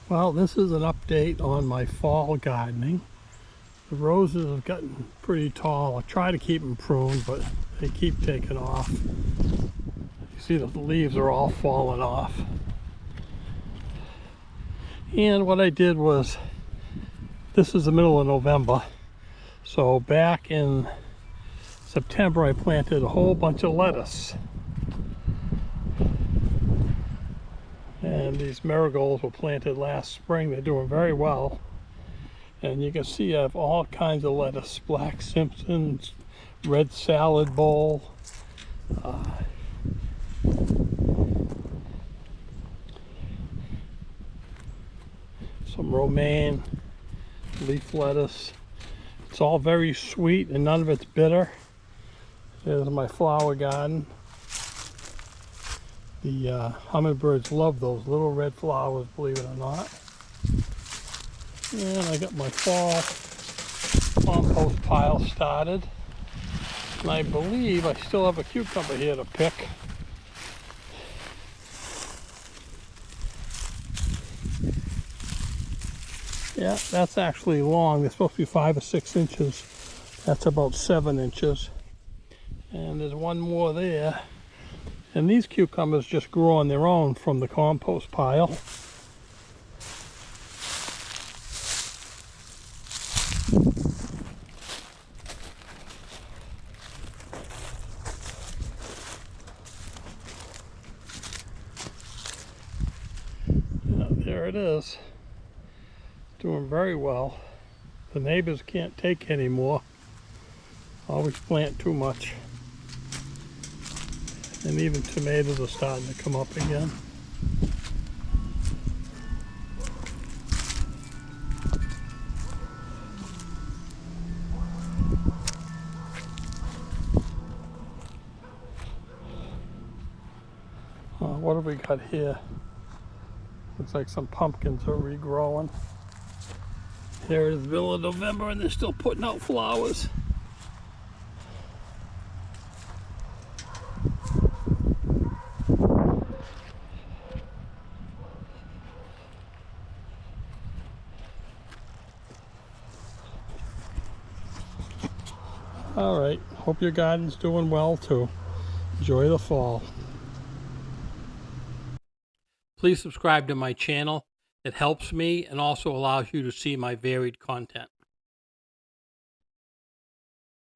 Well, this is an update on my fall gardening. The roses have gotten pretty tall. I try to keep them pruned, but they keep taking off. You see the leaves are all falling off. And what I did was, this is the middle of November, so back in September I planted a whole bunch of lettuce. And these marigolds were planted last spring. They're doing very well. And you can see I have all kinds of lettuce. Black Simpsons, red salad bowl, some romaine, leaf lettuce. It's all very sweet and none of it's bitter. There's my flower garden. The hummingbirds love those little red flowers, believe it or not. And I got my fall compost pile started. And I believe I still have a cucumber here to pick. Yeah, that's actually long. They're supposed to be 5 or 6 inches. That's about 7 inches. And there's one more there. And these cucumbers just grew on their own from the compost pile. Yeah, there it is. Doing very well. The neighbors can't take anymore. Always plant too much. And even tomatoes are starting to come up again. What have we got here? Looks like some pumpkins are regrowing. Here is the middle of November and they're still putting out flowers. All right, hope your garden's doing well too. Enjoy the fall. Please subscribe to my channel. It helps me and also allows you to see my varied content.